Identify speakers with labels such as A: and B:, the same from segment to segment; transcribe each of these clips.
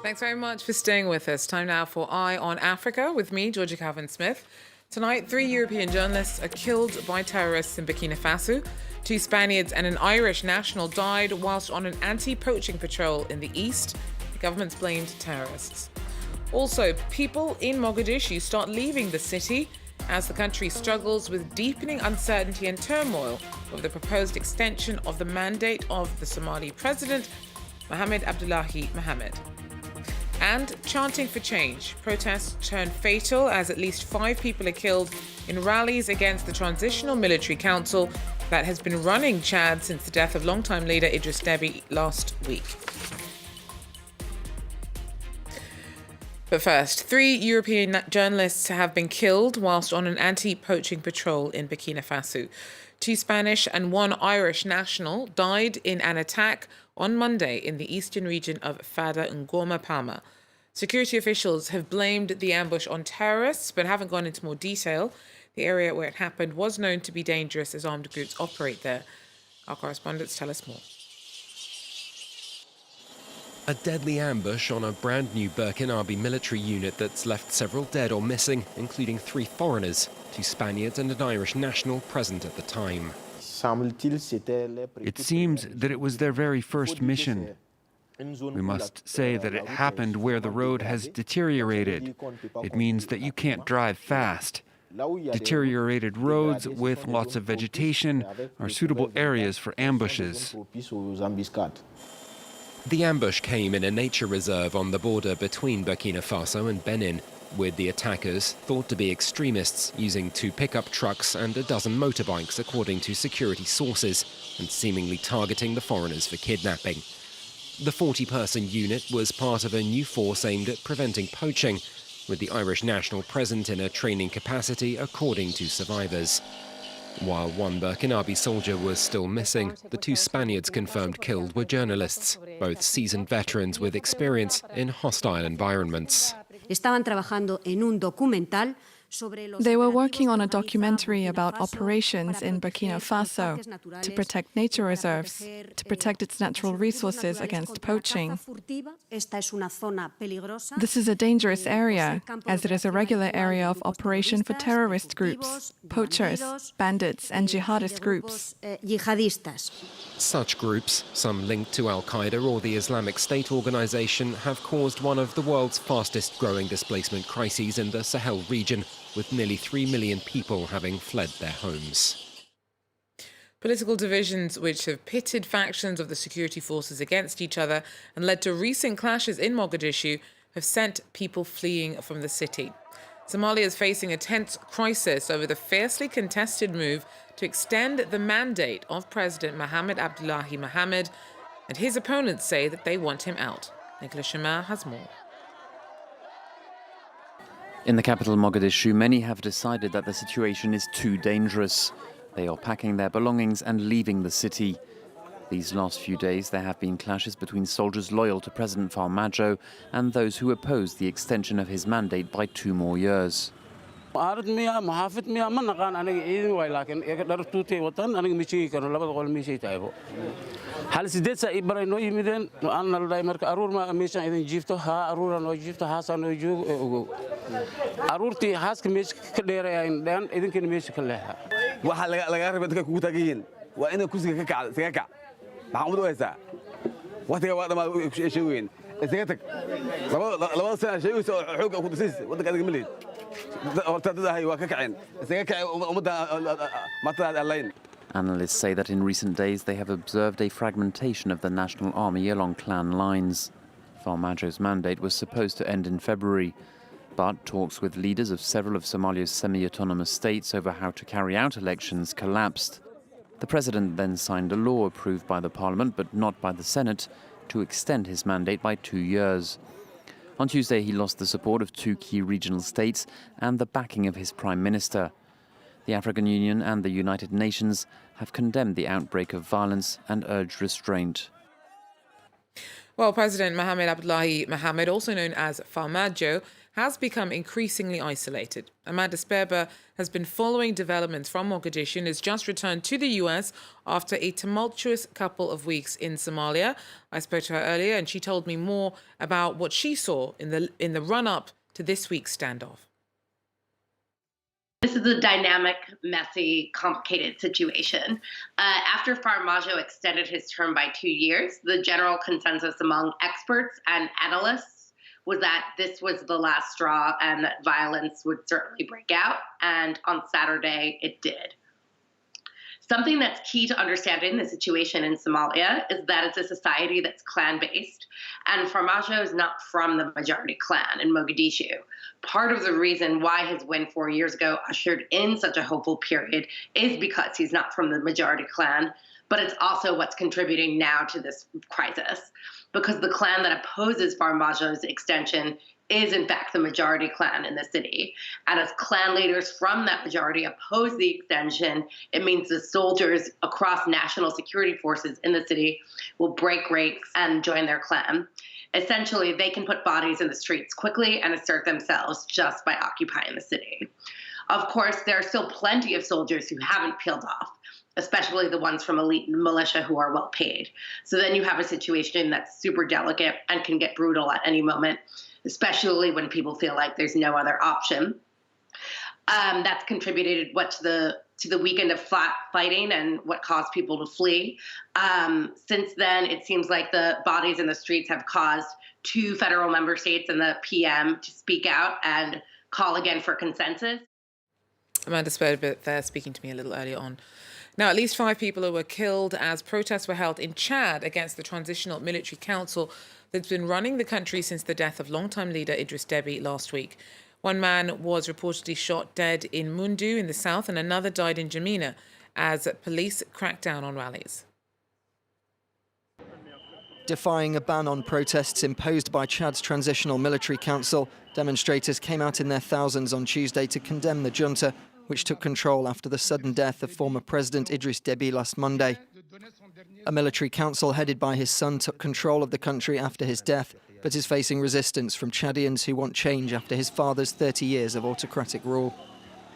A: Thanks very much for staying with us. Time now for Eye on Africa with me, Georgia Calvin-Smith. Tonight, 3 European journalists are killed by terrorists in Burkina Faso. 2 Spaniards and an Irish national died whilst on an anti-poaching patrol in the east. The government's blamed terrorists. Also, people in Mogadishu start leaving the city as the country struggles with deepening uncertainty and turmoil over the proposed extension of the mandate of the Somali president, Mohamed Abdullahi Mohamed. And chanting for change. Protests turned fatal as at least 5 people are killed in rallies against the Transitional Military Council that has been running Chad since the death of longtime leader Idris Deby last week. But first, 3 European journalists have been killed whilst on an anti-poaching patrol in Burkina Faso. 2 Spanish and 1 Irish national died in an attack on Monday in the eastern region of Fada Ngoma Palma. Security officials have blamed the ambush on terrorists, but haven't gone into more detail. The area where it happened was known to be dangerous as armed groups operate there. Our correspondents tell us more.
B: A deadly ambush on a brand new Burkinabe military unit that's left several dead or missing, including 3 foreigners, 2 Spaniards and an Irish national present at the time.
C: It seems that it was their very first mission. We must say that it happened where the road has deteriorated. It means that you can't drive fast. Deteriorated roads with lots of vegetation are suitable areas for ambushes.
B: The ambush came in a nature reserve on the border between Burkina Faso and Benin, with the attackers thought to be extremists using 2 pickup trucks and a dozen motorbikes, according to security sources, and seemingly targeting the foreigners for kidnapping. The 40-person unit was part of a new force aimed at preventing poaching, with the Irish national present in a training capacity, according to survivors. While 1 Burkinabe soldier was still missing, the 2 Spaniards confirmed killed were journalists, both seasoned veterans with experience in hostile environments.
D: They were working on a documentary about operations in Burkina Faso to protect nature reserves, to protect its natural resources against poaching. This is a dangerous area, as it is a regular area of operation for terrorist groups, poachers, bandits, and jihadist groups.
B: Such groups, some linked to Al-Qaeda or the Islamic State organization, have caused one of the world's fastest-growing displacement crises in the Sahel region, with nearly 3 million people having fled their homes.
A: Political divisions which have pitted factions of the security forces against each other and led to recent clashes in Mogadishu have sent people fleeing from the city. Somalia is facing a tense crisis over the fiercely contested move to extend the mandate of President Mohamed Abdullahi Mohamed, and his opponents say that they want him out. Nicolas Chemin has more.
E: In the capital Mogadishu, many have decided that the situation is too dangerous. They are packing their belongings and leaving the city. These last few days, there have been clashes between soldiers loyal to President Farmajo and those who oppose the extension of his mandate by 2 more years.
F: hal sideed saa baray noo yimideen aan nalday marka aruur ma meeshan idin jiifto ha aruura noo jiifto haasa noo joogo ogow aruurtii haaska meesha ka dheerayaan dhan idinkana meesha ka leexa
G: waxa laga rabay dadka kugu taagiin waa inay kusiga ka kacdo isaga kac maxamed waysa waqtiga waa dhamaad sheegeen isaga tag labada sano sheegayso xoog ku dhisis wadanka adiga milid horta dadahay waa ka kaceen isaga kac umada matada allayn.
E: Analysts say that in recent days they have observed a fragmentation of the national army along clan lines. Farmajo's mandate was supposed to end in February, but talks with leaders of several of Somalia's semi-autonomous states over how to carry out elections collapsed. The president then signed a law approved by the parliament, but not by the Senate, to extend his mandate by 2 years. On Tuesday, he lost the support of 2 key regional states and the backing of his prime minister. The African Union and the United Nations have condemned the outbreak of violence and urged restraint.
A: Well, President Mohamed Abdullahi Mohamed, also known as Farmajo, has become increasingly isolated. Amanda Sperber has been following developments from Mogadishu and has just returned to the US after a tumultuous couple of weeks in Somalia. I spoke to her earlier and she told me more about what she saw in the run-up to this week's standoff.
H: This is a dynamic, messy, complicated situation. After Farmajo extended his term by 2 years, the general consensus among experts and analysts was that this was the last straw and that violence would certainly break out. And on Saturday, it did. Something that's key to understanding the situation in Somalia is that it's a society that's clan-based, and Farmajo is not from the majority clan in Mogadishu. Part of the reason why his win 4 years ago ushered in such a hopeful period is because he's not from the majority clan, but it's also what's contributing now to this crisis, because the clan that opposes Farmajo's extension is in fact the majority clan in the city. And as clan leaders from that majority oppose the extension, it means the soldiers across national security forces in the city will break ranks and join their clan. Essentially, they can put bodies in the streets quickly and assert themselves just by occupying the city. Of course, there are still plenty of soldiers who haven't peeled off, especially the ones from elite militia who are well paid. So then you have a situation that's super delicate and can get brutal at any moment, especially when people feel like there's no other option. That's contributed to the weekend of fighting and what caused people to flee. Since then, it seems like the bodies in the streets have caused 2 federal member states and the PM to speak out and call again for consensus.
A: Amanda Sperber there speaking to me a little earlier on. Now, at least 5 people were killed as protests were held in Chad against the Transitional Military Council that's been running the country since the death of longtime leader Idris Deby last week. One man was reportedly shot dead in Mundu in the south and another died in Jamina as police cracked down on rallies.
I: Defying a ban on protests imposed by Chad's Transitional Military Council, demonstrators came out in their thousands on Tuesday to condemn the junta, which took control after the sudden death of former President Idris Deby last Monday. A military council headed by his son took control of the country after his death, but is facing resistance from Chadians who want change after his father's 30 years of autocratic rule.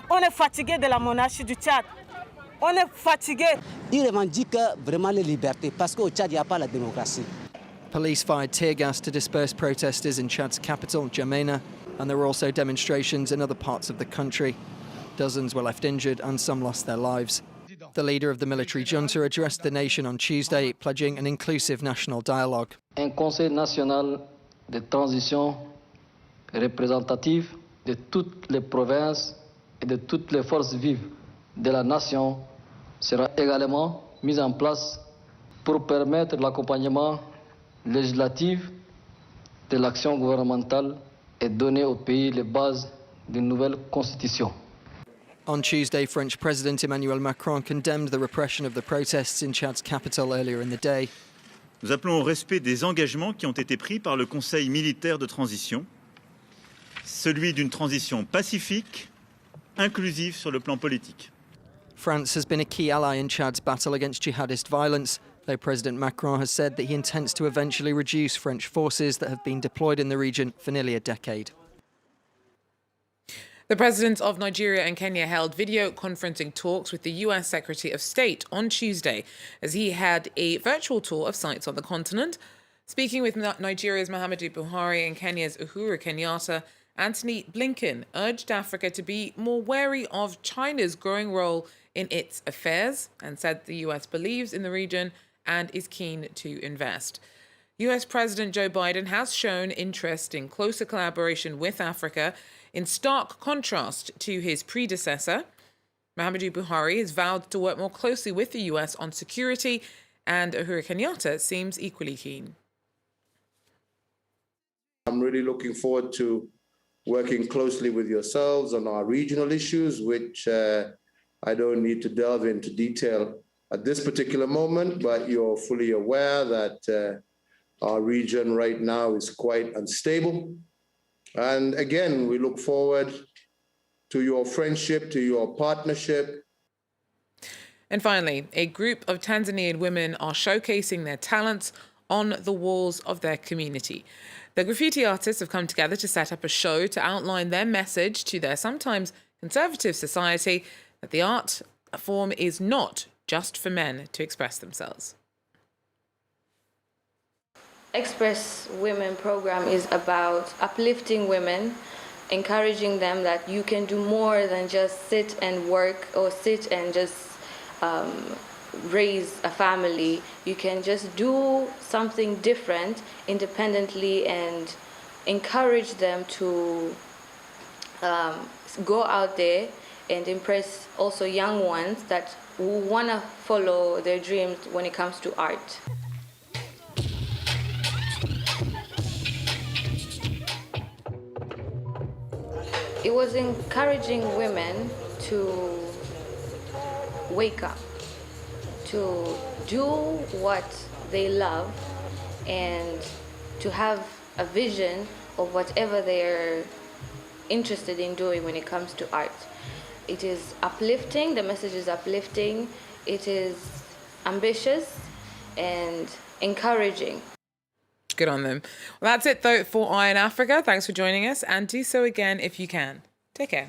J: On est fatigué de la monarchie du Tchad. On est fatigué.
K: Ils revendiquent vraiment les libertés parce qu'au Tchad, il n'y a pas la démocratie.
I: Police fired tear gas to disperse protesters in Chad's capital, N'Djamena, and there were also demonstrations in other parts of the country. Dozens were left injured and some lost their lives. The leader of the military junta addressed the nation on Tuesday, pledging an inclusive national dialogue.
L: Un conseil national de transition représentative de toutes les provinces et de toutes les forces vives de la nation sera également mis en place pour permettre l'accompagnement législatif de l'action gouvernementale et donner au pays les bases d'une nouvelle constitution.
I: On Tuesday, French President Emmanuel Macron condemned the repression of the protests in Chad's capital earlier in the day.
M: Nous appelons au respect des engagements qui ont été pris par le Conseil militaire de transition, celui d'une transition pacifique, inclusive sur le plan politique.
I: France has been a key ally in Chad's battle against jihadist violence, though President Macron has said that he intends to eventually reduce French forces that have been deployed in the region for nearly a decade.
A: The presidents of Nigeria and Kenya held video conferencing talks with the US Secretary of State on Tuesday as he had a virtual tour of sites on the continent. Speaking with Nigeria's Muhammadu Buhari and Kenya's Uhuru Kenyatta, Antony Blinken urged Africa to be more wary of China's growing role in its affairs and said the US believes in the region and is keen to invest. US President Joe Biden has shown interest in closer collaboration with Africa, in stark contrast to his predecessor. Muhammadu Buhari has vowed to work more closely with the US on security, and Uhuru Kenyatta seems equally keen.
N: I'm really looking forward to working closely with yourselves on our regional issues, which I don't need to delve into detail at this particular moment, but you're fully aware that our region right now is quite unstable. And again, we look forward to your friendship, to your partnership.
A: And finally, a group of Tanzanian women are showcasing their talents on the walls of their community. The graffiti artists have come together to set up a show to outline their message to their sometimes conservative society that the art form is not just for men to express themselves.
O: Express Women program is about uplifting women, encouraging them that you can do more than just sit and work or sit and just raise a family. You can just do something different independently and encourage them to go out there and impress also young ones that want to follow their dreams when it comes to art. It was encouraging women to wake up, to do what they love, and to have a vision of whatever they're interested in doing when it comes to art. It is uplifting, the message is uplifting, it is ambitious and encouraging.
A: Good on them. Well, that's it, though, for Eye on Africa. Thanks for joining us, and do so again if you can. Take care.